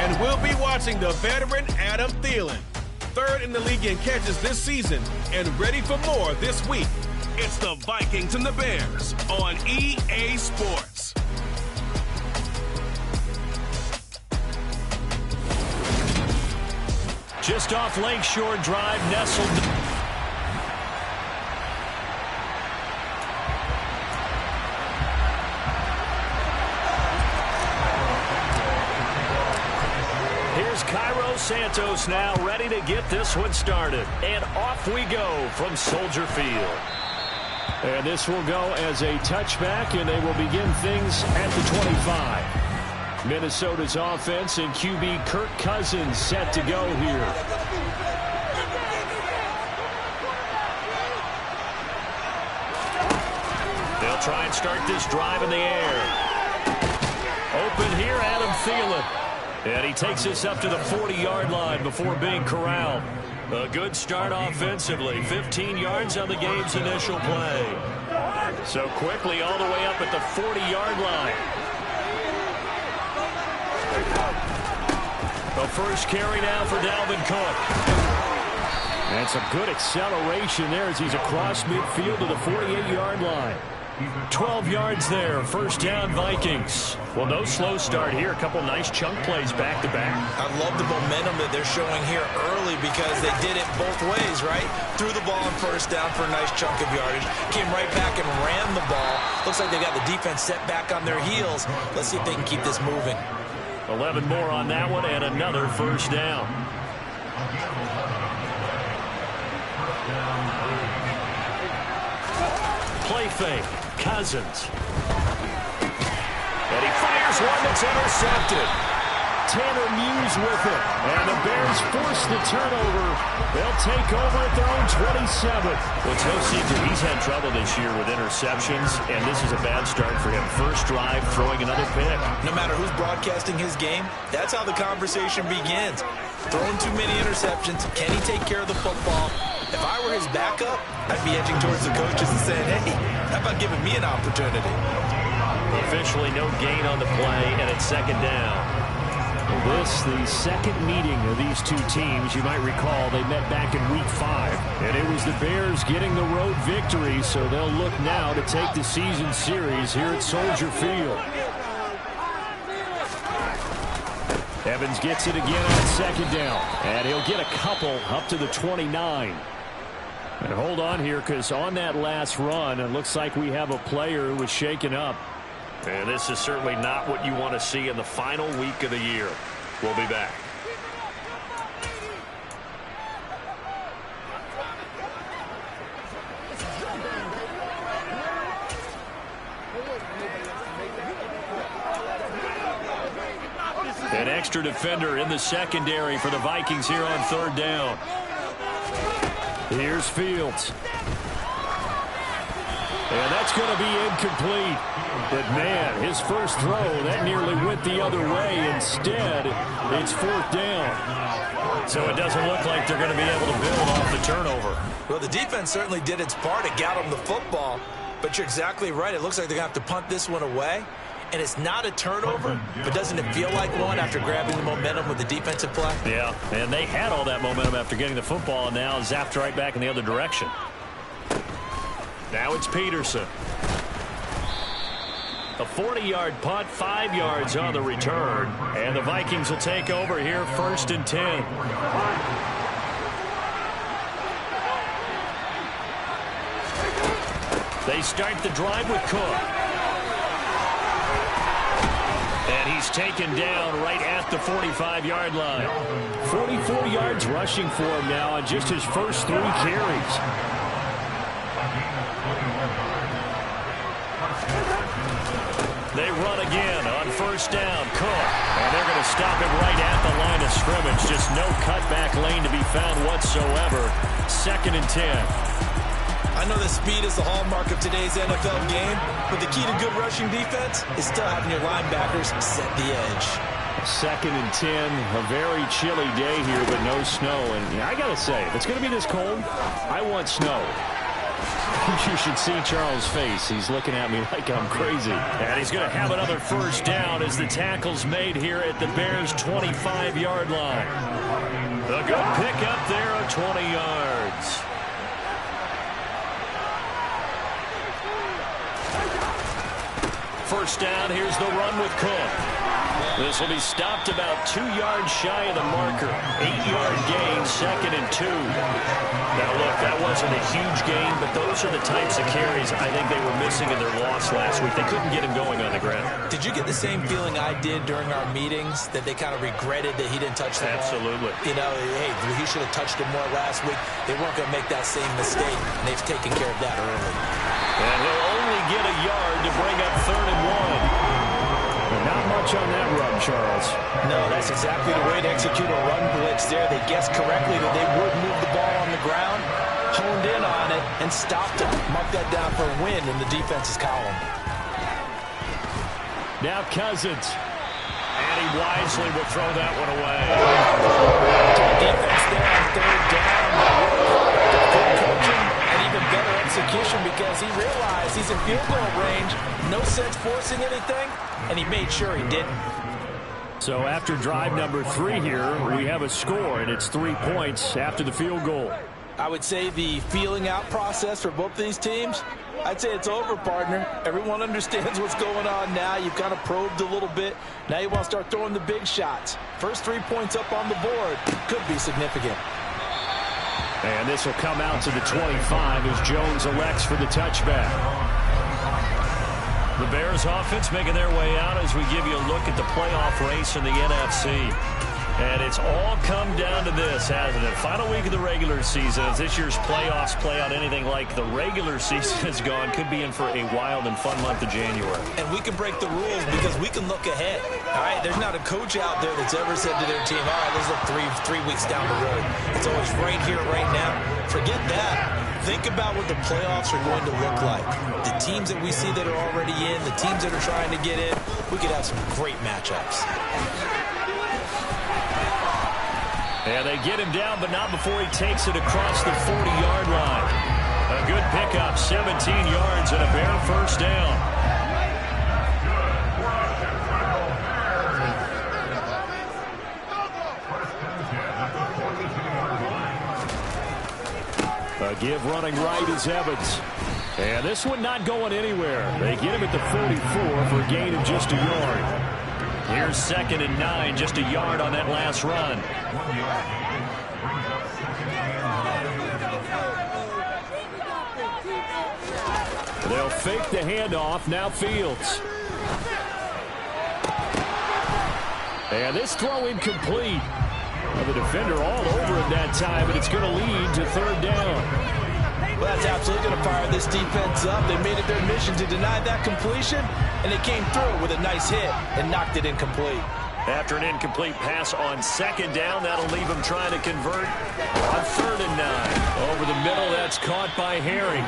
And we'll be watching the veteran Adam Thielen, third in the league in catches this season, and ready for more this week. It's the Vikings and the Bears on EA Sports. Just off Lakeshore Drive, nestled. Here's Cairo Santos now ready to get this one started. And off we go from Soldier Field. And this will go as a touchback, and they will begin things at the 25. Minnesota's offense and QB Kirk Cousins set to go here. They'll try and start this drive in the air. Open here, Adam Thielen. And he takes us up to the 40-yard line before being corralled. A good start offensively. 15 yards on the game's initial play. So quickly all the way up at the 40-yard line. The first carry now for Dalvin Cook. And some good acceleration there as he's across midfield to the 48-yard line. 12 yards there. First down, Vikings. Well, no slow start here. A couple nice chunk plays back-to-back. I love the momentum that they're showing here early because they did it both ways, right? Threw the ball on first down for a nice chunk of yardage. Came right back and ran the ball. Looks like they got the defense set back on their heels. Let's see if they can keep this moving. 11 more on that one and another first down. Play fake. Cousins. And he fires one that's intercepted. Tanner Muse with it. And the Bears force the turnover. They'll take over at their own 27. Well, it's no secret he's had trouble this year with interceptions, and this is a bad start for him. First drive, throwing another pick. No matter who's broadcasting his game, that's how the conversation begins. Throwing too many interceptions. Can he take care of the football? If I were his backup, I'd be edging towards the coaches and saying, hey, how about giving me an opportunity? Officially no gain on the play, and it's second down. This, the second meeting of these two teams. You might recall they met back in Week 5. And it was the Bears getting the road victory, so they'll look now to take the season series here at Soldier Field. Evans gets it again on second down. And he'll get a couple up to the 29. And hold on here, because on that last run, it looks like we have a player who was shaken up. And this is certainly not what you want to see in the final week of the year. We'll be back. An extra defender in the secondary for the Vikings here on third down. Here's Fields. And that's going to be incomplete. But, man, his first throw, that nearly went the other way. Instead, it's fourth down. So it doesn't look like they're going to be able to build off the turnover. Well, the defense certainly did its part to get them the football. But you're exactly right. It looks like they're going to have to punt this one away. And it's not a turnover, but doesn't it feel like one after grabbing the momentum with the defensive play? Yeah, and they had all that momentum after getting the football, and now zapped right back in the other direction. Now it's Peterson. A 40-yard punt, 5 yards on the return. And the Vikings will take over here first and 10. They start the drive with Cook. And he's taken down right at the 45-yard line. 44 yards rushing for him now on just his first 3 carries. They run again on first down. Cook. And they're going to stop him right at the line of scrimmage. Just no cutback lane to be found whatsoever. Second and 10. I know that speed is the hallmark of today's NFL game, but the key to good rushing defense is still having your linebackers set the edge. Second and 10, a very chilly day here, but no snow. And I got to say, if it's going to be this cold, I want snow. You should see Charles' face. He's looking at me like I'm crazy. And he's going to have another first down as the tackle's made here at the Bears' 25-yard line. A good pickup there of 20 yards. First down, here's the run with Cook. This will be stopped about 2 yards shy of the marker. 8-yard gain, 2nd and 2. Now, look, that wasn't a huge gain, but those are the types of carries I think they were missing in their loss last week. They couldn't get him going on the ground. Did you get the same feeling I did during our meetings, that they kind of regretted that he didn't touch the ball? Absolutely. You know, hey, he should have touched it more last week. They weren't going to make that same mistake, and they've taken care of that early. And he'll only get a yard to bring up 3rd and 1. Not much on that run, Charles. No, that's exactly the way to execute a run blitz there. They guessed correctly that they would move the ball on the ground, honed in on it, and stopped it. Mark that down for a win in the defense's column. Now Cousins. And he wisely will throw that one away. Defense there on 3rd down. Good coaching and even better execution because he realized he's in field goal range. No sense forcing anything, and he made sure he didn't. So after drive number 3 here, we have a score, and it's 3 points after the field goal. I would say the feeling out process for both these teams, I'd say it's over, partner. Everyone understands what's going on now. You've kind of probed a little bit. Now you want to start throwing the big shots. First 3 points up on the board could be significant. And this will come out to the 25 as Jones elects for the touchback. The Bears offense making their way out as we give you a look at the playoff race in the NFC. And it's all come down to this, hasn't it? Final week of the regular season. As this year's playoffs play out anything like the regular season has gone, could be in for a wild and fun month of January. And we can break the rules because we can look ahead. All right, there's not a coach out there that's ever said to their team, all right, let's look three weeks down the road. It's always right here, right now. Forget that. Think about what the playoffs are going to look like. The teams that we see that are already in, the teams that are trying to get in, we could have some great matchups. And they get him down, but not before he takes it across the 40-yard line. A good pickup, 17 yards and a Bear first down. A give running right is Evans. And this one not going anywhere. They get him at the 44 for a gain of just a yard. Here's 2nd and 9, just a yard on that last run. They'll fake the handoff, now Fields. And this throw incomplete. The defender all over him that time, but it's going to lead to 3rd down. Well, that's absolutely going to fire this defense up. They made it their mission to deny that completion, and they came through with a nice hit and knocked it incomplete. After an incomplete pass on 2nd down, that'll leave him trying to convert on 3rd and 9. Over the middle, that's caught by Herring.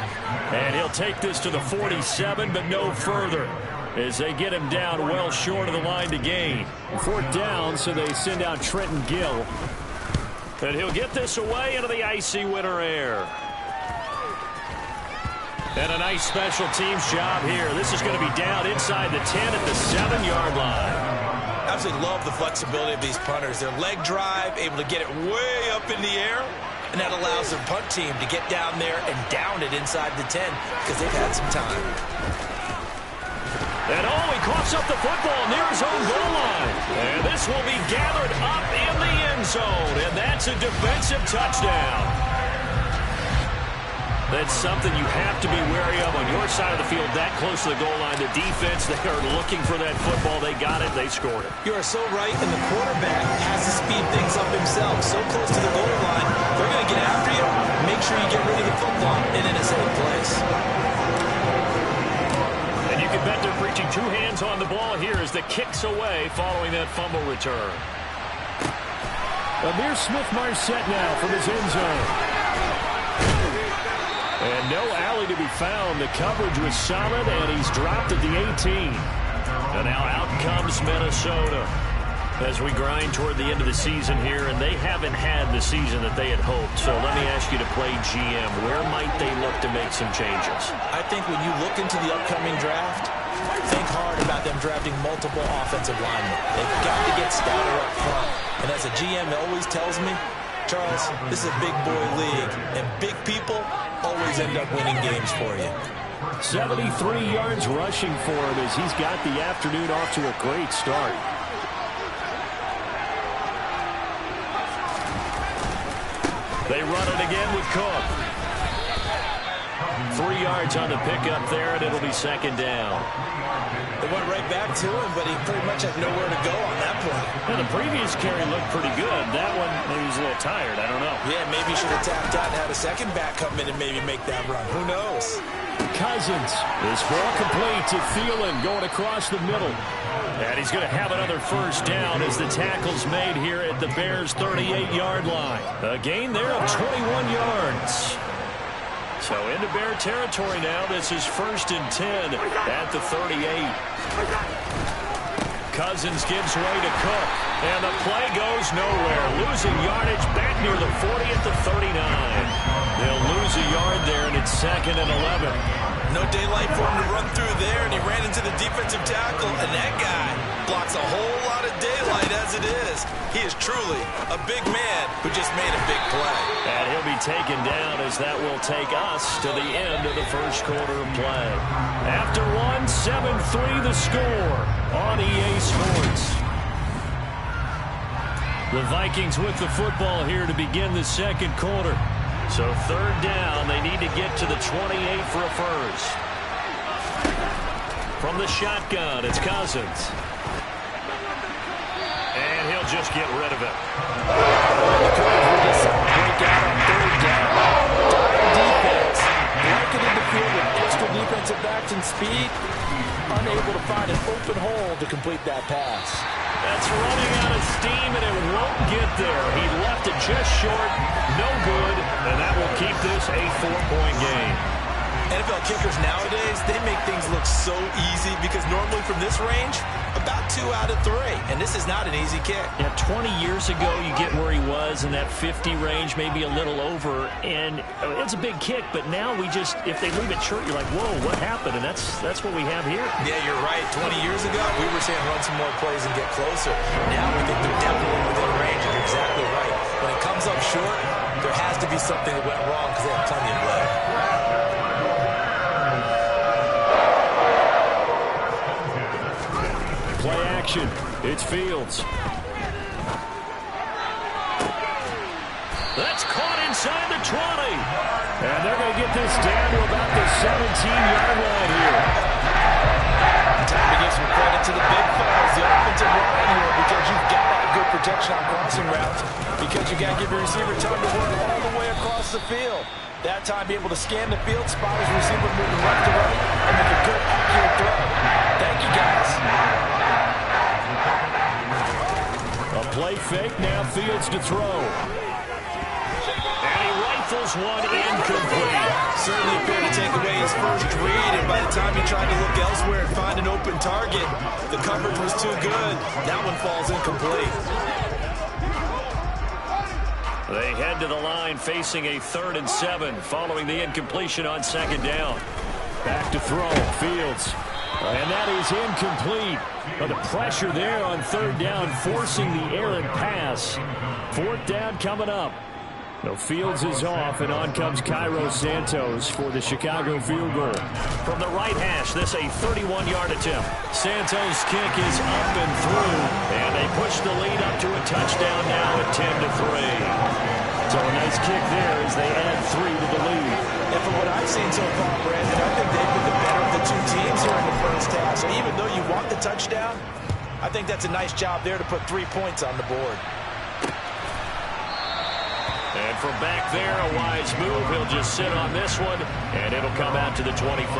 And he'll take this to the 47, but no further, as they get him down well short of the line to gain. 4th down, so they send out Trenton Gill. And he'll get this away into the icy winter air. And a nice special teams job here. This is going to be down inside the 10 at the 7-yard line. I absolutely love the flexibility of these punters. Their leg drive, able to get it way up in the air, and that allows their punt team to get down there and down it inside the 10 because they've had some time. And he coughs up the football near his own goal line. And this will be gathered up in the end zone, and that's a defensive touchdown. That's something you have to be wary of on your side of the field, that close to the goal line. The defense, they are looking for that football. They got it. They scored it. You are so right, and the quarterback has to speed things up himself. So close to the goal line, they're going to get after you. Make sure you get rid of the football and in a safe place. And you can bet they're preaching 2 hands on the ball here as the kick's away following that fumble return. Amir Smith-Marset now from his end zone. And no alley to be found. The coverage was solid, and he's dropped at the 18. And now out comes Minnesota. As we grind toward the end of the season here, and they haven't had the season that they had hoped. So let me ask you to play GM. Where might they look to make some changes? I think when you look into the upcoming draft, think hard about them drafting multiple offensive linemen. They've got to get stouter up front. And as a GM always tells me, Charles, this is a big boy league, and big people always end up winning games for you. 73 yards rushing for him as he's got the afternoon off to a great start. They run it again with Cook. 3 yards on the pickup there, and it'll be second down. They went right back to him, but he pretty much had nowhere to go on that play. Well, the previous carry looked pretty good. That one, maybe he's a little tired. I don't know. Yeah, maybe he should have tapped out and had a second back come in and maybe make that run. Who knows? Cousins is ball complete to Thielen going across the middle. And he's going to have another first down as the tackle's made here at the Bears' 38-yard line. A gain there of 21 yards. So into Bear territory now. This is 1st and 10 at the 38. Cousins gives way to Cook. And the play goes nowhere. Losing yardage back near the 40 at the 39. They'll lose a yard there, and it's 2nd and 11. No daylight for him to run through there, and he ran into the defensive tackle, and that guy blocks a whole lot of daylight as it is. He is truly a big man who just made a big play. And he'll be taken down as that will take us to the end of the first quarter of play. After one, 7-3 the score on EA Sports. The Vikings with the football here to begin the second quarter. So 3rd down, they need to get to the 28 for a first. From the shotgun, it's Cousins. And he'll just get rid of it. Break out on 3rd down. Defense, blanketed the field with extra defensive backs and speed, unable to find an open hole to complete that pass. That's running out of steam, and it won't get there. He left it just short, no good, and that will keep this a 4-point game. NFL kickers nowadays, they make things look so easy because normally from this range, about 2 out of 3. And this is not an easy kick. Yeah, 20 years ago, you get where he was in that 50 range, maybe a little over. And it's a big kick, but now we just, if they leave it short, you're like, whoa, what happened? And that's what we have here. Yeah, you're right. 20 years ago, we were saying run some more plays and get closer. Now we think they're definitely within range, and you're exactly right. When it comes up short, there has to be something that went wrong because they have plenty of leg. Play action. It's Fields. That's caught inside the 20. And they're going to get this down to about the 17-yard line here. Time to give some credit to the big fellas, the offensive line here, because you've got to have good protection on crossing routes, because you got to give your receiver time to work all the way across the field. That time, be able to scan the field, spot his receiver moving left to right, and make a good, accurate throw. Thank you, guys. A play fake, now Fields to throw. And he rifles one incomplete. Certainly fair to take away his first read, and by the time he tried to look elsewhere and find an open target, the coverage was too good. That one falls incomplete. They head to the line facing a 3rd and 7 following the incompletion on 2nd down. Back to throw, Fields. And that is incomplete. But the pressure there on 3rd down, forcing the errant pass. 4th down coming up. No, Fields is off, and on comes Cairo Santos for the Chicago field goal. From the right hash, this a 31-yard attempt. Santos' kick is up and through, and they push the lead up to a touchdown now at 10-3. So a nice kick there as they add 3 to the lead. And from what I've seen so far, Brandon, I think they've been the better of the two teams here in the first half. So even though you want the touchdown, I think that's a nice job there to put 3 points on the board. And from back there, a wise move. He'll just sit on this one, and it'll come out to the 25.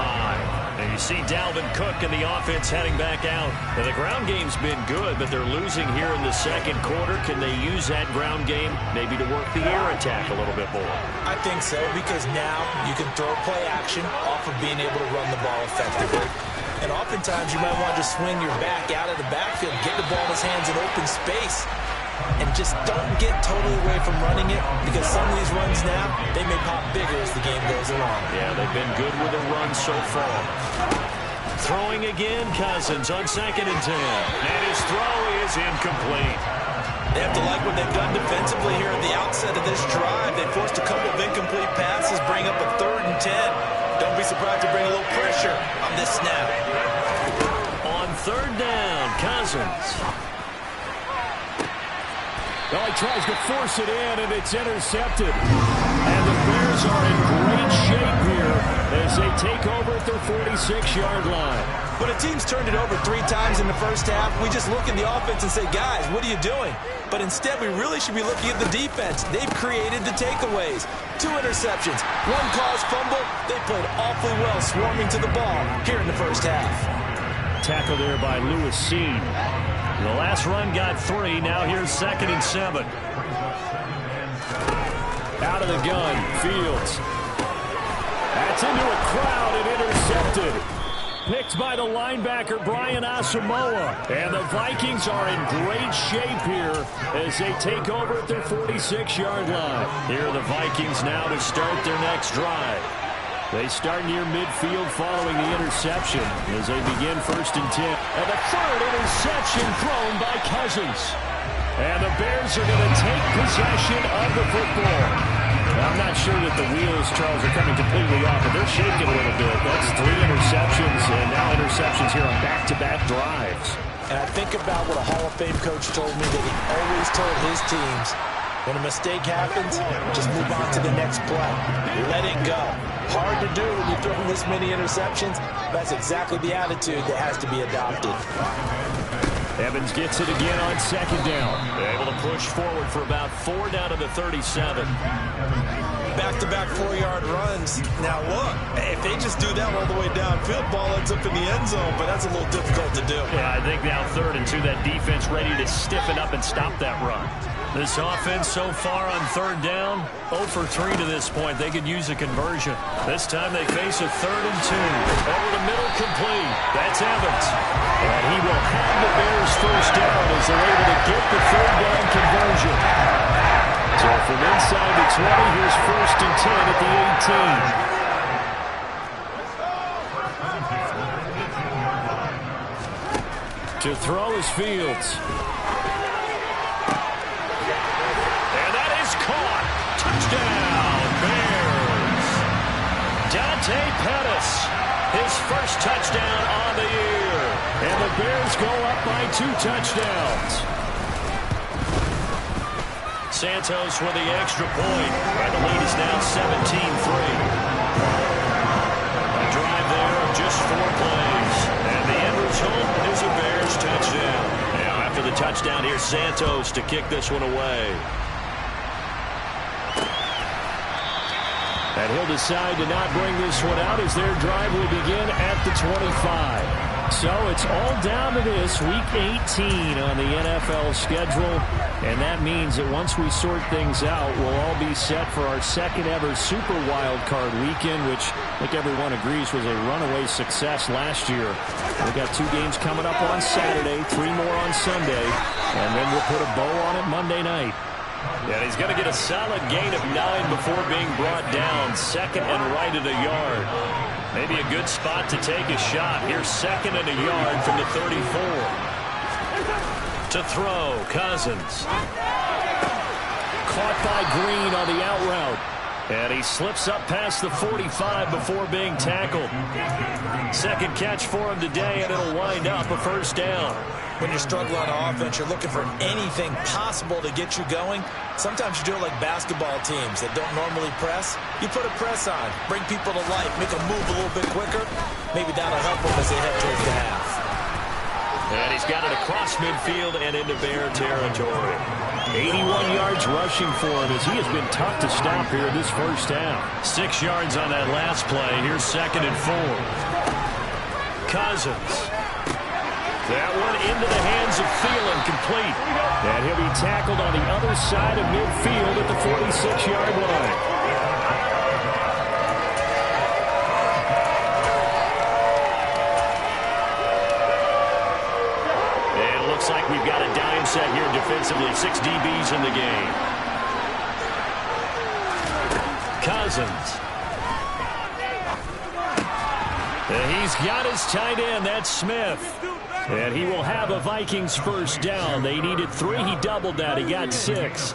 And you see Dalvin Cook and the offense heading back out. And the ground game's been good, but they're losing here in the second quarter. Can they use that ground game maybe to work the air attack a little bit more? I think so, because now you can throw play action off of being able to run the ball effectively. And oftentimes you might want to just swing your back out of the backfield, get the ball in his hands in open space, and just don't get totally away from running it, because some of these runs now, they may pop bigger as the game goes along. Yeah, they've been good with the run so far. Throwing again, Cousins on 2nd and 10. And his throw is incomplete. They have to like what they've done defensively here at the outset of this drive. They forced a couple of incomplete passes, bring up a 3rd and 10. Don't be surprised to bring a little pressure on this snap. On 3rd down, Cousins. Well, he tries to force it in, and it's intercepted. And the Bears are in great shape here as they take over at their 46-yard line. When a team's turned it over 3 times in the first half, we just look at the offense and say, guys, what are you doing? But instead, we really should be looking at the defense. They've created the takeaways. 2 interceptions, 1 caused fumble. They played awfully well swarming to the ball here in the first half. Tackle there by Lewis Seen. The last run got 3. Now here's 2nd and 7. Out of the gun, Fields. That's into a crowd and intercepted. Picked by the linebacker, Brian Asamoah. And the Vikings are in great shape here as they take over at their 46-yard line. Here are the Vikings now to start their next drive. They start near midfield following the interception as they begin 1st and 10. And the 3rd interception thrown by Cousins. And the Bears are going to take possession of the football. I'm not sure that the wheels, Charles, are coming completely off, but they're shaking a little bit. That's 3 interceptions, and now interceptions here on back-to-back drives. And I think about what a Hall of Fame coach told me that he always told his teams, when a mistake happens, just move on to the next play. Let it go. Hard to do when you're throwing this many interceptions. That's exactly the attitude that has to be adopted. Evans gets it again on 2nd down. Able to push forward for about 4 down to the 37. Back-to-back 4-yard runs. Now look, if they just do that all the way downfield, ball ends up in the end zone, but that's a little difficult to do. Yeah, I think now 3rd and 2, that defense ready to stiffen up and stop that run. This offense so far on 3rd down, 0 for 3 to this point. They could use a conversion. This time they face a 3rd and 2. Over the middle, complete. That's Evans. And he will have the Bears 1st down as they're able to get the 3rd down conversion. So from inside the 20, here's 1st and 10 at the 18. To throw is Fields. Touchdown, Bears. Dante Pettis, his first touchdown on the year. And the Bears go up by 2 touchdowns. Santos with the extra point. And the lead is now 17-3. A drive there of just 4 plays. And the end result is a Bears touchdown. Now after the touchdown, here's Santos to kick this one away. And he'll decide to not bring this one out as their drive will begin at the 25. So it's all down to this, Week 18 on the NFL schedule. And that means that once we sort things out, we'll all be set for our 2nd ever Super Wild Card weekend, which I think everyone agrees was a runaway success last year. We've got 2 games coming up on Saturday, 3 more on Sunday, and then we'll put a bow on it Monday night. Yeah, he's going to get a solid gain of 9 before being brought down. 2nd and right at a yard. Maybe a good spot to take a shot. Here's 2nd and a yard from the 34. To throw, Cousins. Caught by Green on the out route. And he slips up past the 45 before being tackled. 2nd catch for him today, and it'll wind up a 1st down. When you're struggling on offense, you're looking for anything possible to get you going. Sometimes you do it like basketball teams that don't normally press. You put a press on, bring people to life, make them move a little bit quicker. Maybe that'll help them as they head towards the half. And he's got it across midfield and into Bear territory. 81 yards rushing for him as he has been tough to stop here this first half. 6 yards on that last play. Here's 2nd and 4. Cousins. That one into the hands of Thielen, complete. And he'll be tackled on the other side of midfield at the 46-yard line. offensively. 6 DBs in the game. Cousins. And he's got his tight end. That's Smith. And he will have a Vikings first down. They needed 3. He doubled that. He got 6.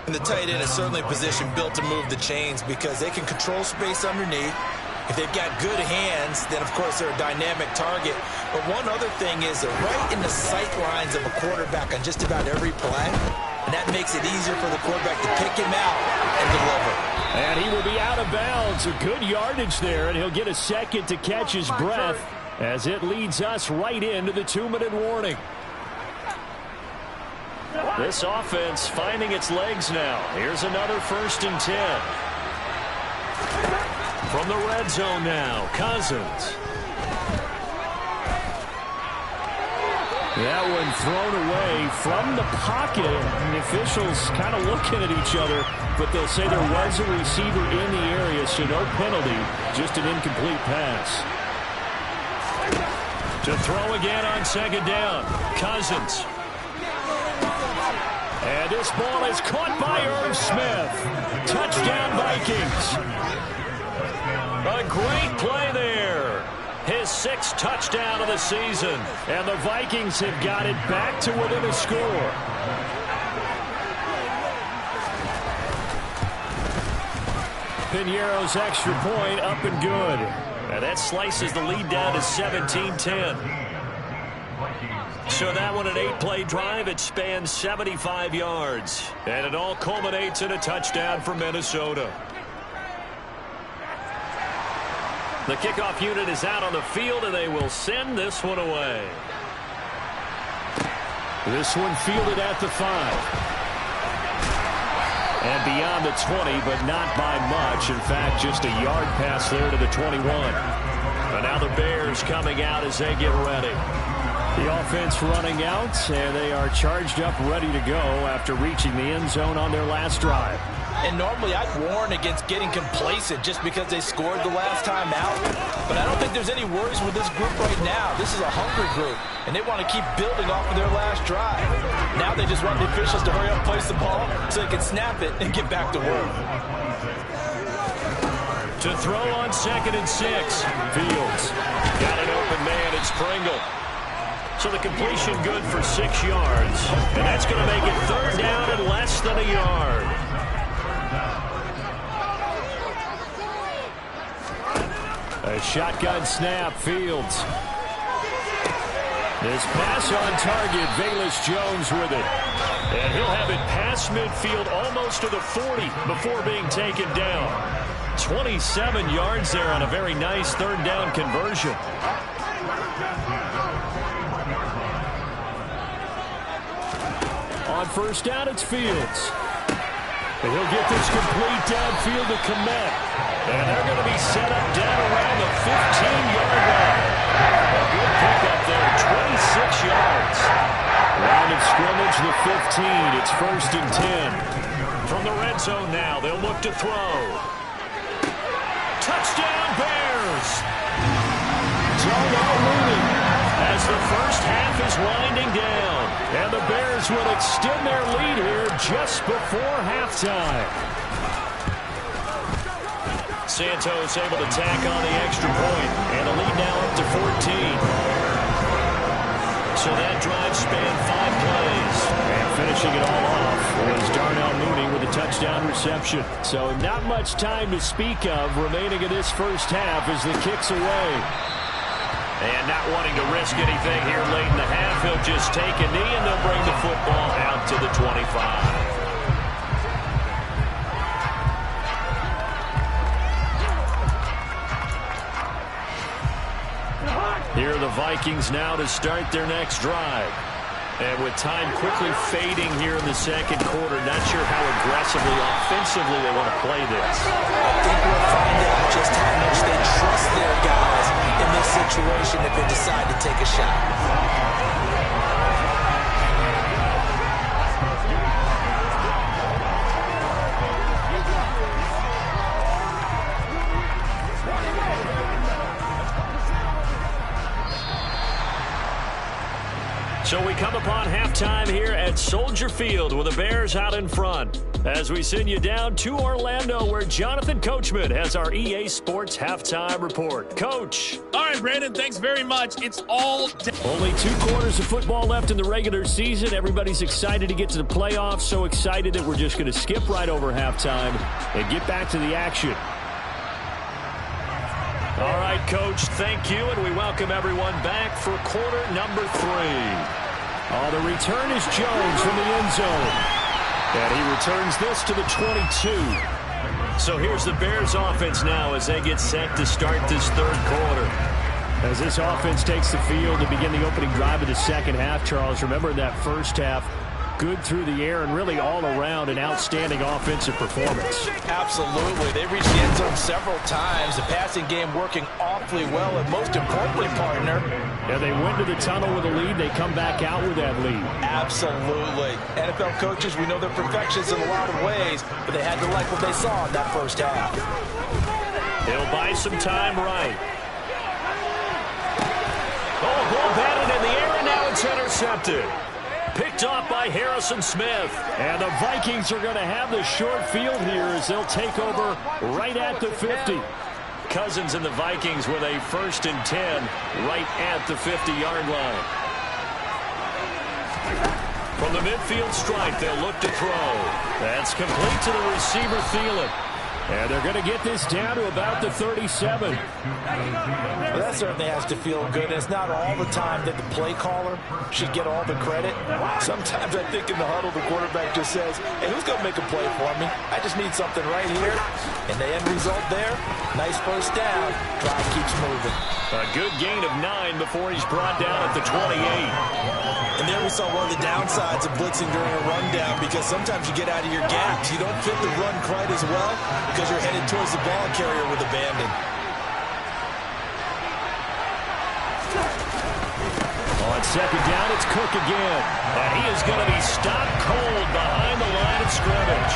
And the tight end is certainly a position built to move the chains because they can control space underneath. If they've got good hands, then, of course, they're a dynamic target. But one other thing is they're right in the sight lines of a quarterback on just about every play. And that makes it easier for the quarterback to pick him out and deliver. And he will be out of bounds. A good yardage there, and he'll get a second to catch his breath as it leads us right into the 2-minute warning. This offense finding its legs now. Here's another 1st and 10. From the red zone now, Cousins. That one thrown away from the pocket. And the officials kind of looking at each other, but they'll say there was a receiver in the area, so no penalty, just an incomplete pass. To throw again on 2nd down, Cousins. And this ball is caught by Irv Smith. Touchdown, Vikings. A great play there. His 6th touchdown of the season. And the Vikings have got it back to within a score. Piñeiro's extra point up and good. And that slices the lead down to 17-10. So that one, an 8-play drive. It spans 75 yards. And it all culminates in a touchdown for Minnesota. The kickoff unit is out on the field, and they will send this one away. This one fielded at the 5. And beyond the 20, but not by much. In fact, just a yard pass there to the 21. And now the Bears coming out as they get ready. The offense running out, and they are charged up, ready to go after reaching the end zone on their last drive. And normally I'd warn against getting complacent just because they scored the last time out. But I don't think there's any worries with this group right now. This is a hungry group, and they want to keep building off of their last drive. Now they just want the officials to hurry up, place the ball, so they can snap it and get back to work. To throw on 2nd and 6. Fields. Got an open man. It's Pringle. So the completion good for 6 yards. And that's going to make it 3rd down and less than a yard. A shotgun snap, Fields. This pass on target, Velus Jones with it. And he'll have it past midfield almost to the 40 before being taken down. 27 yards there on a very nice 3rd down conversion. On 1st down, it's Fields. And he'll get this complete downfield to Kmet. And they're going to be set up down around the 15-yard line. A good pickup there, 26 yards. Line of scrimmage, the 15. It's 1st and 10. From the red zone now, they'll look to throw. Touchdown, Bears! Darnell Mooney as the first half is winding down. And the Bears will extend their lead here just before halftime. Santos able to tack on the extra point, and a lead now up to 14. So that drive spanned 5 plays. And finishing it all off was Darnell Mooney with a touchdown reception. So not much time to speak of remaining in this first half as the kick's away. And not wanting to risk anything here late in the half, he'll just take a knee and they'll bring the football out to the 25. Here are the Vikings now to start their next drive. And with time quickly fading here in the second quarter, not sure how aggressively, offensively they want to play this. I think we'll find out just how much they trust their guys in this situation if they decide to take a shot. So we come upon halftime here at Soldier Field with the Bears out in front. As we send you down to Orlando, where Jonathan Coachman has our EA Sports Halftime Report. Coach. All right, Brandon, thanks very much. It's all only 2 quarters of football left in the regular season. Everybody's excited to get to the playoffs, so excited that we're just going to skip right over halftime and get back to the action. All right, Coach, thank you, and we welcome everyone back for quarter number 3. Oh, the return is Jones from the end zone. And he returns this to the 22. So here's the Bears offense now as they get set to start this third quarter. As this offense takes the field to begin the opening drive of the second half, Charles, remember in that first half, good through the air and really all around an outstanding offensive performance. Absolutely. They reached the end zone several times. The passing game working awfully well. And most importantly, partner, yeah, they went to the tunnel with a lead. They come back out with that lead. Absolutely. NFL coaches, we know they're perfectionists in a lot of ways, but they had to like what they saw in that first half. They'll buy some time right. Oh, ball batted in the air, and now it's intercepted. Picked off by Harrison Smith. And the Vikings are going to have the short field here as they'll take over right at the 50. Cousins and the Vikings with a 1st and 10 right at the 50-yard line. From the midfield stripe, they'll look to throw. That's complete to the receiver, Thielen. And they're going to get this down to about the 37. Well, that certainly has to feel good. It's not all the time that the play caller should get all the credit. Sometimes I think in the huddle, the quarterback just says, hey, who's going to make a play for me? I just need something right here. And the end result there, nice first down. Drive keeps moving. A good gain of 9 before he's brought down at the 28. And there we saw one of the downsides of blitzing during a rundown, because sometimes you get out of your gaps. You don't fit the run quite as well because you're headed towards the ball carrier with abandon. On second down, it's Cook again. And he is going to be stopped cold behind the line of scrimmage.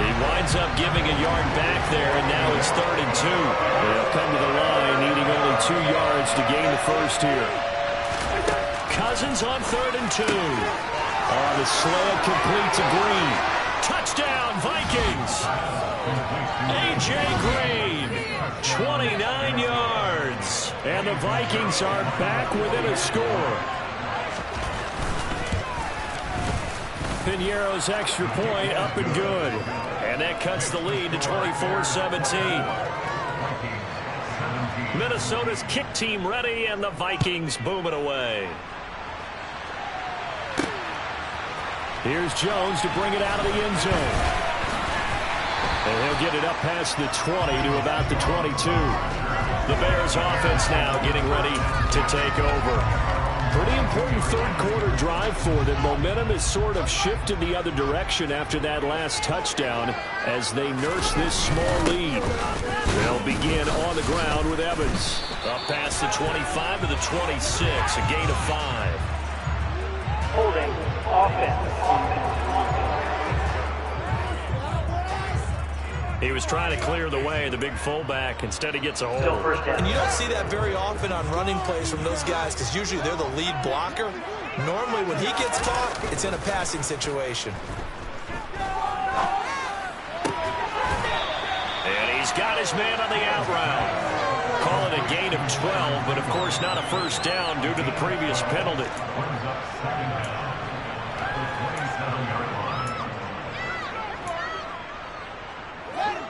He winds up giving a yard back there, and now it's 3rd and 2. They'll come to the line, needing only 2 yards to gain the first here. Cousins on 3rd and 2. Oh, the slant complete to Green. Touchdown, Vikings. A.J. Green, 29 yards. And the Vikings are back within a score. Piñeiro's extra point up and good. And that cuts the lead to 24-17. Minnesota's kick team ready, and the Vikings booming away. Here's Jones to bring it out of the end zone. And he'll get it up past the 20 to about the 22. The Bears offense now getting ready to take over. Pretty important third quarter drive for them. Momentum has sort of shifted the other direction after that last touchdown as they nurse this small lead. They'll begin on the ground with Evans. Up past the 25 to the 26, a gain of 5. Holding offense. He was trying to clear the way, the big fullback. Instead, he gets a hold. And you don't see that very often on running plays from those guys, because usually they're the lead blocker. Normally, when he gets caught, it's in a passing situation. And he's got his man on the out route. Call it a gain of 12, but of course not a first down due to the previous penalty.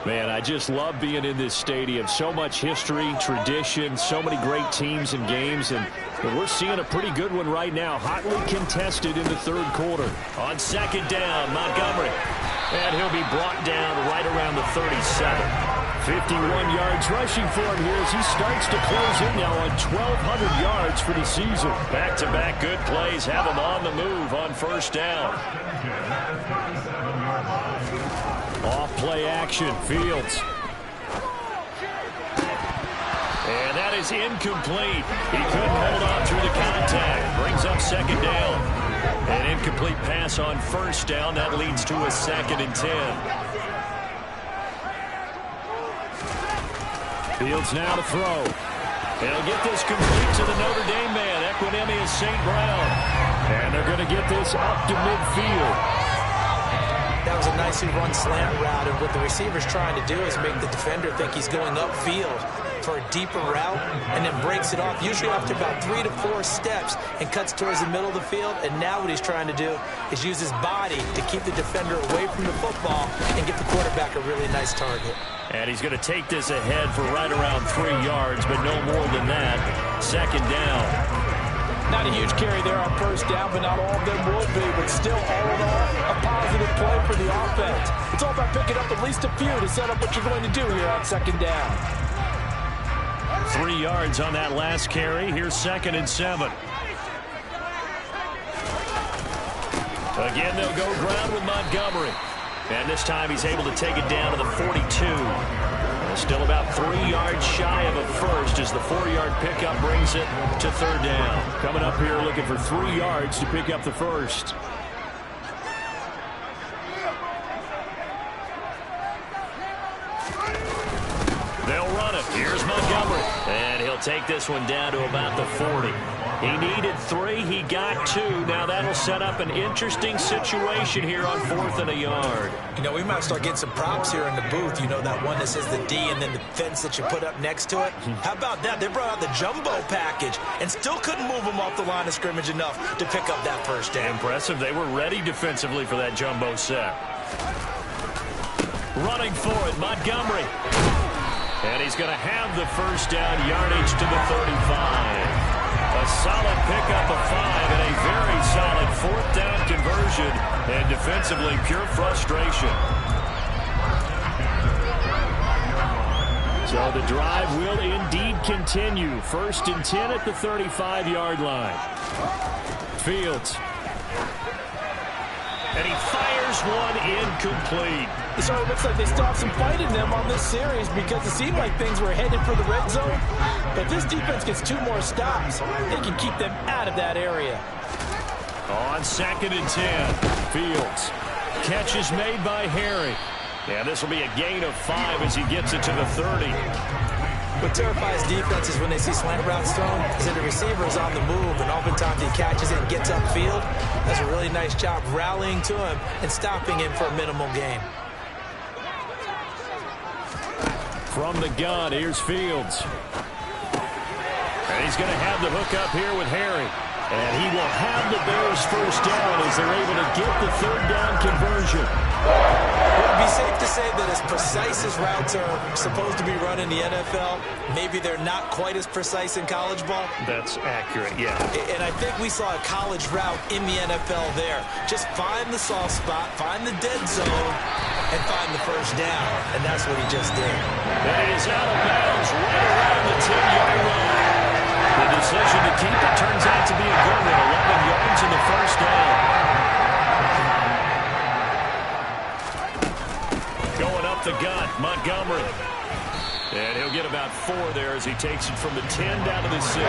Man, I just love being in this stadium. So much history, tradition, so many great teams and games, and we're seeing a pretty good one right now. Hotly contested in the third quarter. On second down, Montgomery. And he'll be brought down right around the 37. 51 yards rushing for him here as he starts to close in now on 1,200 yards for the season. Back-to-back good plays have him on the move on first down. Off play action, Fields. And that is incomplete. He couldn't hold on through the contact. Brings up second down. An incomplete pass on first down. That leads to a 2nd and 10. Fields now to throw. And he'll get this complete to the Notre Dame man, Equanimeous St. Brown. And they're going to get this up to midfield. That was a nicely run slant route, and what the receiver's trying to do is make the defender think he's going upfield for a deeper route, and then breaks it off, usually after about 3 to 4 steps, and cuts towards the middle of the field. And now what he's trying to do is use his body to keep the defender away from the football and get the quarterback a really nice target. And he's going to take this ahead for right around 3 yards, but no more than that. Second down. Not a huge carry there on first down, but not all of them will be. But still, all in all, a positive play for the offense. It's all about picking up at least a few to set up what you're going to do here on second down. 3 yards on that last carry. Here's 2nd and 7. Again, they'll go ground with Montgomery. And this time he's able to take it down to the 42. Still about 3 yards shy of a first as the 4-yard pickup brings it to 3rd down. Coming up here looking for 3 yards to pick up the first. They'll run it. Here's Montgomery. And he'll take this one down to about the 40. He needed 3. He got 2. Now that'll set up an interesting situation here on 4th and a yard. You know, we might start getting some props here in the booth. You know, that one that says the D and then the fence that you put up next to it. How about that? They brought out the jumbo package and still couldn't move them off the line of scrimmage enough to pick up that first down. Impressive. They were ready defensively for that jumbo set. Running for it, Montgomery. And he's going to have the first down, yardage to the 35. A solid pickup of 5 and a very solid 4th down conversion. And defensively, pure frustration. So the drive will indeed continue. 1st and 10 at the 35-yard line. Fields. And he fires one incomplete. So it looks like they stopped some fight in them on this series because it seemed like things were headed for the red zone. But this defense gets 2 more stops. They can keep them out of that area. On 2nd and 10, Fields. Catch is made by Harry. And this will be a gain of 5 as he gets it to the 30. What terrifies defenses when they see slant routes thrown is that the receiver is on the move, and oftentimes he catches it and gets upfield. Does a really nice job rallying to him and stopping him for a minimal gain. From the gun, here's Fields. And he's going to have the hook up here with Harry. And he will have the Bears first down as they're able to get the 3rd down conversion. It would be safe to say that as precise as routes are supposed to be run in the NFL, maybe they're not quite as precise in college ball. That's accurate, yeah. And I think we saw a college route in the NFL there. Just find the soft spot, find the dead zone, and find the first down. And that's what he just did. And it is out of bounds right around the 10-yard line. The decision to keep it turns out to be a good one. 11 yards in the first down. Going up the gut, Montgomery. And he'll get about 4 there as he takes it from the 10 down to the 6. Well,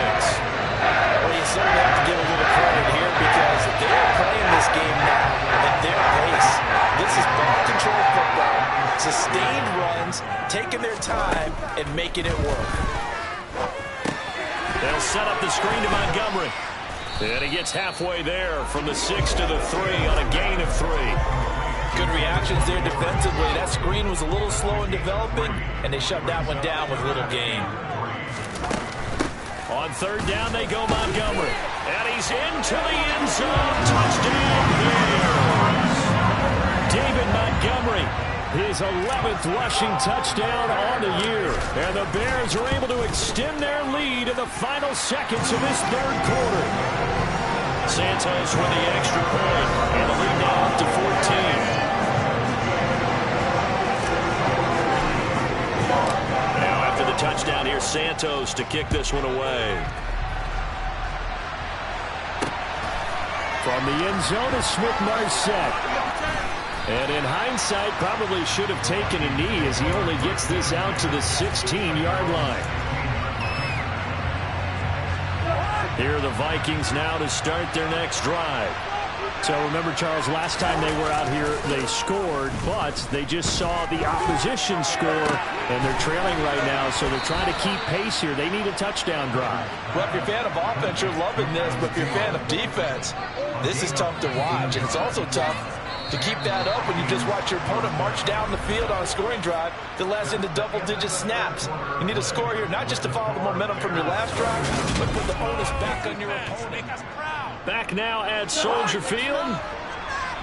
you certainly have to give a little credit here because they are playing this game now at their pace. This is ball control football, sustained runs, taking their time and making it work. They'll set up the screen to Montgomery. And he gets halfway there from the 6 to the 3 on a gain of 3. Good reactions there defensively. That screen was a little slow in developing, and they shut that one down with little gain. On 3rd down, they go Montgomery. And he's into the end zone. Touchdown, Bears. David Montgomery, his 11th rushing touchdown on the year. And the Bears are able to extend their lead in the final seconds of this 3rd quarter. Santos with the extra point, and the lead now up to 14. Now after the touchdown, here's Santos to kick this one away. From the end zone is Smith-Marsette. And in hindsight, probably should have taken a knee as he only gets this out to the 16-yard line. Here are the Vikings now to start their next drive. So remember, Charles, last time they were out here, they scored, but they just saw the opposition score, and they're trailing right now, so they're trying to keep pace here. They need a touchdown drive. Well, if you're a fan of offense, you're loving this, but if you're a fan of defense, This is tough to watch, and it's also tough to keep that up when you just watch your opponent march down the field on a scoring drive that lasts into double-digit snaps. You need a score here, not just to follow the momentum from your last drive, but put the onus back on your opponent. Back now at Soldier Field.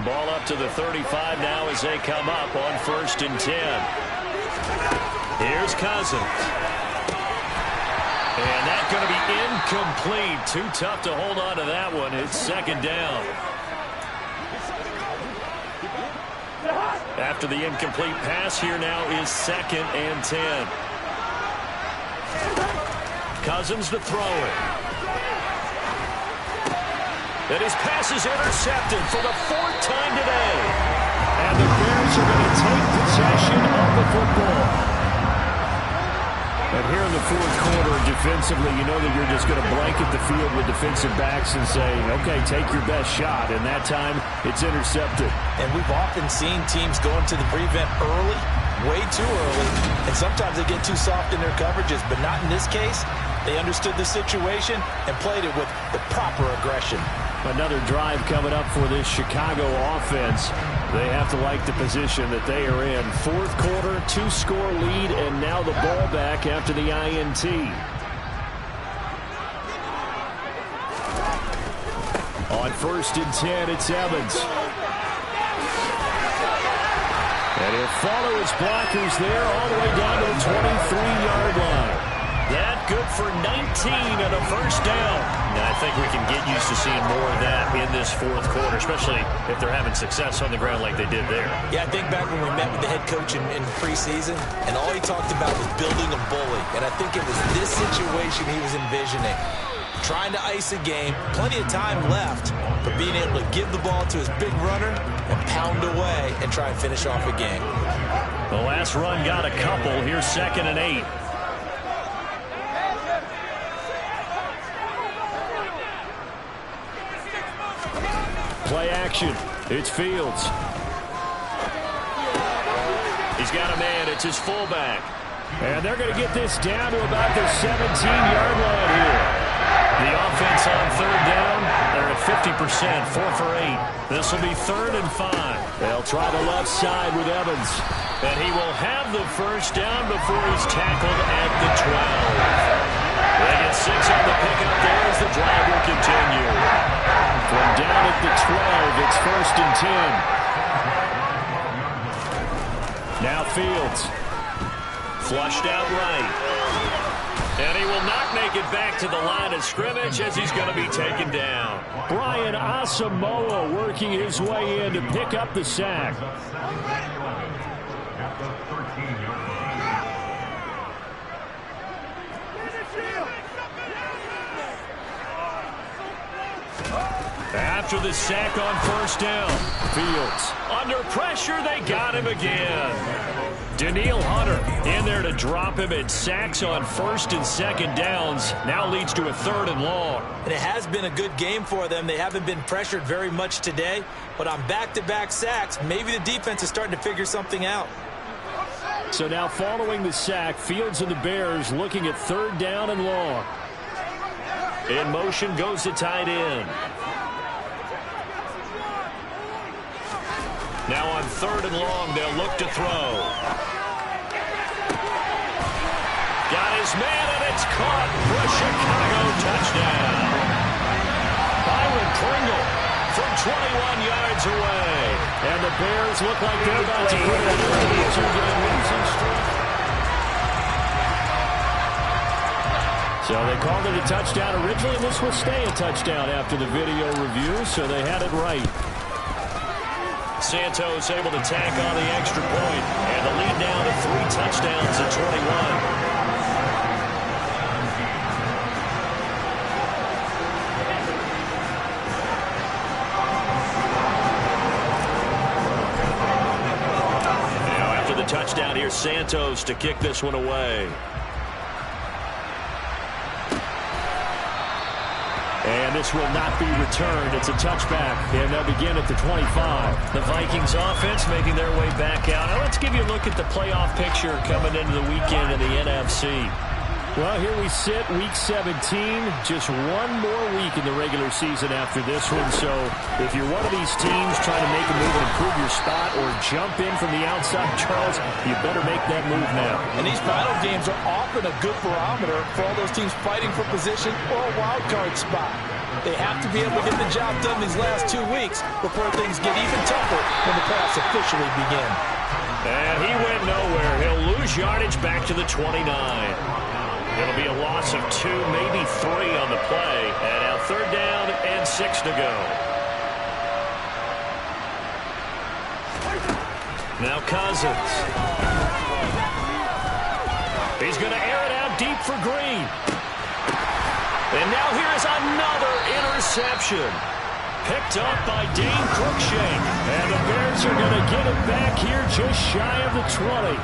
Ball up to the 35 now as they come up on 1st and 10. Here's Cousins. And that's going to be incomplete. Too tough to hold on to that one. It's 2nd down. After the incomplete pass, here now is 2nd and 10. Cousins to throw it. And his pass is intercepted for the 4th time today. And the Bears are going to take possession of the football. And here in the 4th quarter, defensively, you know that you're just going to blanket the field with defensive backs and say, okay, take your best shot. And that time, it's intercepted. And we've often seen teams go into the prevent early, way too early, and sometimes they get too soft in their coverages, but not in this case. They understood the situation and played it with the proper aggression. Another drive coming up for this Chicago offense. They have to like the position that they are in. 4th quarter, 2-score lead, and now the ball back after the INT. On 1st and 10, it's Evans. And he'll follow his blockers there all the way down to the 23-yard line. That good for 19 and a 1st down. Now, I think we can get used to seeing more of that in this 4th quarter, especially if they're having success on the ground like they did there. Yeah, I think back when we met with the head coach in preseason, and all he talked about was building a bully. And I think it was this situation he was envisioning. Trying to ice a game, plenty of time left, but being able to give the ball to his big runner and pound away and try and finish off a game. The last run got a couple. Here's 2nd and 8. Play action. It's Fields. He's got a man. It's his fullback. And they're going to get this down to about the 17-yard line here. The offense on 3rd down. They're at 50%, 4 for 8. This will be 3rd and 5. They'll try the left side with Evans. And he will have the 1st down before he's tackled at the 12. They get 6 on the pickup there as the drive will continue. From down at the 12, it's 1st and 10. Now Fields. Flushed out right. And he will not make it back to the line of scrimmage as he's going to be taken down. Brian Asamoah working his way in to pick up the sack. After the sack on 1st down, Fields under pressure. They got him again. Danielle Hunter in there to drop him, and sacks on 1st and 2nd downs now leads to a 3rd and long. And it has been a good game for them. They haven't been pressured very much today, but on back-to-back sacks, maybe the defense is starting to figure something out. So now following the sack, Fields and the Bears looking at 3rd down and long. In motion goes the tight end. Now on 3rd and long, they'll look to throw. Got his man, and it's caught for a Chicago touchdown. Byron Pringle from 21 yards away. And the Bears look like they're about to put it on a 2-game losing streak. So they called it a touchdown originally, and this will stay a touchdown after the video review, so they had it right. Santos able to tack on the extra point, and the lead down to 3 touchdowns at 21. Now after the touchdown, here's Santos to kick this one away. And this will not be returned. It's a touchback, and they'll begin at the 25. The Vikings offense making their way back out. Now let's give you a look at the playoff picture coming into the weekend in the NFC. Well, here we sit, Week 17. Just one more week in the regular season after this one. So if you're one of these teams trying to make a move and improve your spot or jump in from the outside, Charles, you better make that move now. And these final games are often a good barometer for all those teams fighting for position or a wild card spot. They have to be able to get the job done these last 2 weeks before things get even tougher when the playoffs officially begin. And he went nowhere. He'll lose yardage back to the 29. It'll be a loss of 2, maybe 3 on the play. And now 3rd down and 6 to go. Now Cousins. He's going to air it out deep for Green. And now here is another interception. Picked up by Dane Cruikshank. And the Bears are going to get it back here just shy of the 20.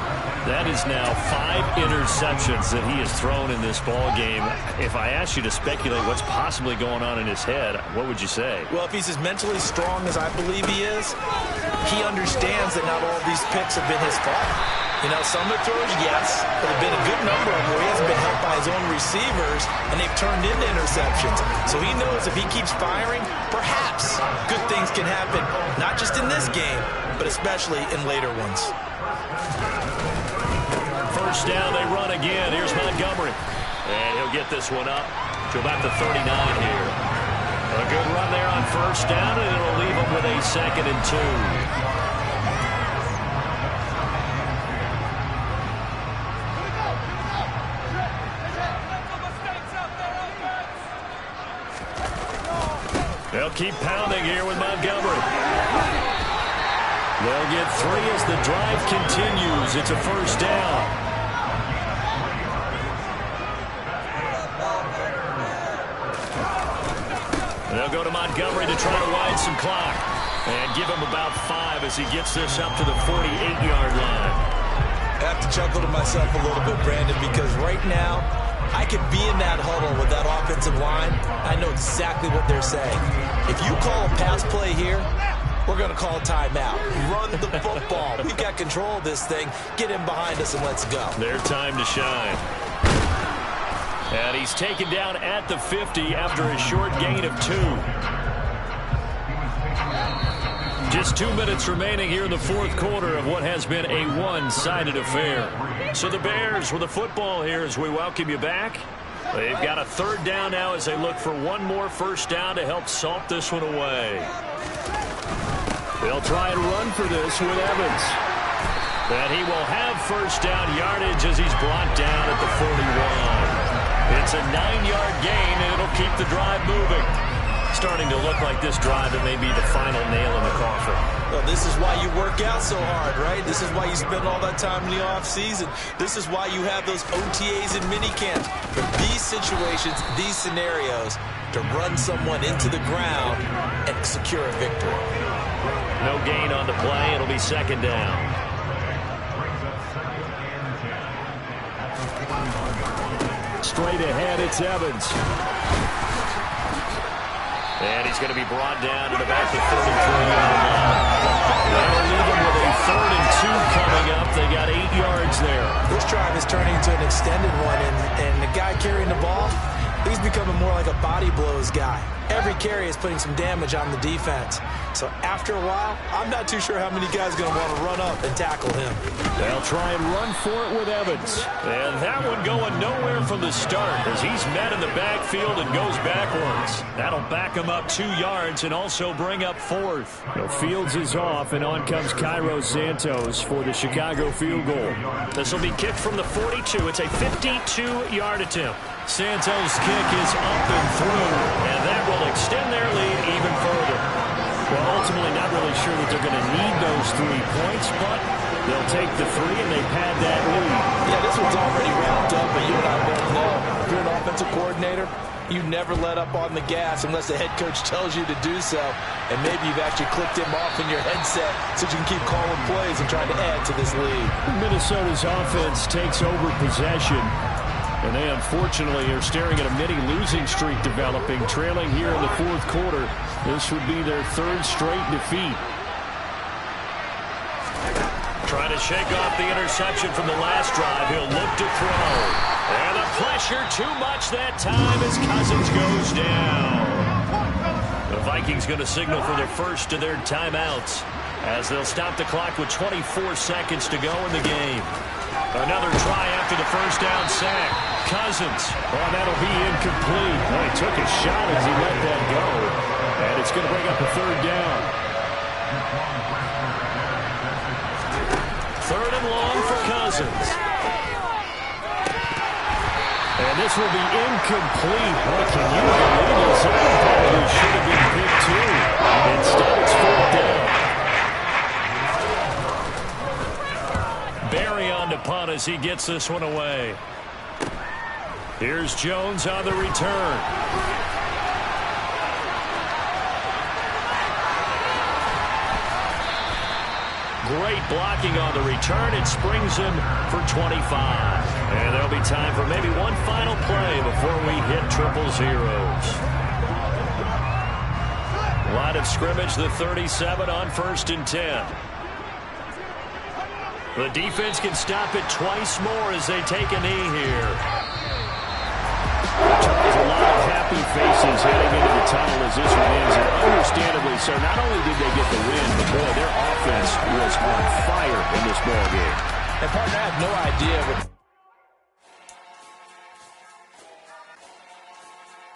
That is now 5 interceptions that he has thrown in this ball game. If I asked you to speculate what's possibly going on in his head, what would you say? Well, if he's as mentally strong as I believe he is, he understands that not all of these picks have been his fault. You know, some of the throws, yes, but there have been a good number of them where he hasn't been helped by his own receivers, and they've turned into interceptions. So he knows if he keeps firing, perhaps good things can happen, not just in this game, but especially in later ones. First down, they run again. Here's Montgomery. And he'll get this one up to about the 39 here. A good run there on first down, and it'll leave him with a 2nd and 2. They'll keep pounding here with Montgomery. They'll get 3 as the drive continues. It's a first down. They'll go to Montgomery to try to wind some clock. And give him about 5 as he gets this up to the 48-yard line. I have to chuckle to myself a little bit, Brandon, because right now, I could be in that huddle with that offensive line. I know exactly what they're saying. If you call a pass play here, we're going to call a timeout. Run the football. We've got control of this thing. Get him behind us and let's go. Their time to shine. And he's taken down at the 50 after a short gain of 2. Just 2 minutes remaining here in the 4th quarter of what has been a one-sided affair. So the Bears with the football here as we welcome you back. They've got a 3rd down now as they look for one more first down to help salt this one away. They'll try and run for this with Evans. And he will have first down yardage as he's brought down at the 41. It's a 9-yard gain, and it'll keep the drive moving. Starting to look like this drive, it may be the final nail in the coffin. Well, this is why you work out so hard, right? This is why you spend all that time in the offseason. This is why you have those OTAs and minicamps. For these situations, these scenarios, to run someone into the ground and secure a victory. No gain on the play. It'll be 2nd down. Straight ahead, it's Evans. And he's going to be brought down at about the 33-yard line. That'll leave him with a 3rd and 2 coming up. They got 8 yards there. This drive is turning into an extended one, and the guy carrying the ball, he's becoming more like a body blows guy. Every carry is putting some damage on the defense. So after a while, I'm not too sure how many guys are going to want to run up and tackle him. They'll try and run for it with Evans. And that one going nowhere from the start as he's met in the backfield and goes backwards. That'll back him up 2 yards and also bring up 4th. The Fields is off, and on comes Cairo Santos for the Chicago field goal. This will be kicked from the 42. It's a 52-yard attempt. Santos' kick is up and through, and that will extend their lead even further. Well, ultimately not really sure that they're going to need those 3 points, but they'll take the 3 and they pad that lead. Yeah, this one's already wrapped up, but you and I both know if you're an offensive coordinator, you never let up on the gas unless the head coach tells you to do so. And maybe you've actually clicked him off in your headset so you can keep calling plays and trying to add to this lead. Minnesota's offense takes over possession. And they unfortunately are staring at a mini losing streak developing, trailing here in the 4th quarter. This would be their 3rd straight defeat. Trying to shake off the interception from the last drive. He'll look to throw. And the pressure too much that time as Cousins goes down. The Vikings going to signal for their first of their timeouts as they'll stop the clock with 24 seconds to go in the game. Another try after the first down sack. Cousins. Oh, that'll be incomplete. Oh, he took a shot as he let that go. And it's going to bring up a third down. Third and long for Cousins. And this will be incomplete. What can you believe this? Probably should have been picked too. Instead, it's fourth down. Barry on to punt as he gets this one away. Here's Jones on the return. Great blocking on the return. It springs him for 25. And there'll be time for maybe one final play before we hit triple zeros. Line of scrimmage, the 37 on 1st and 10. The defense can stop it twice more as they take a knee here. There's a lot of happy faces heading into the tunnel as this one ends. And understandably so, not only did they get the win, but boy, their offense was on fire in this ball game. And partner, I have no idea what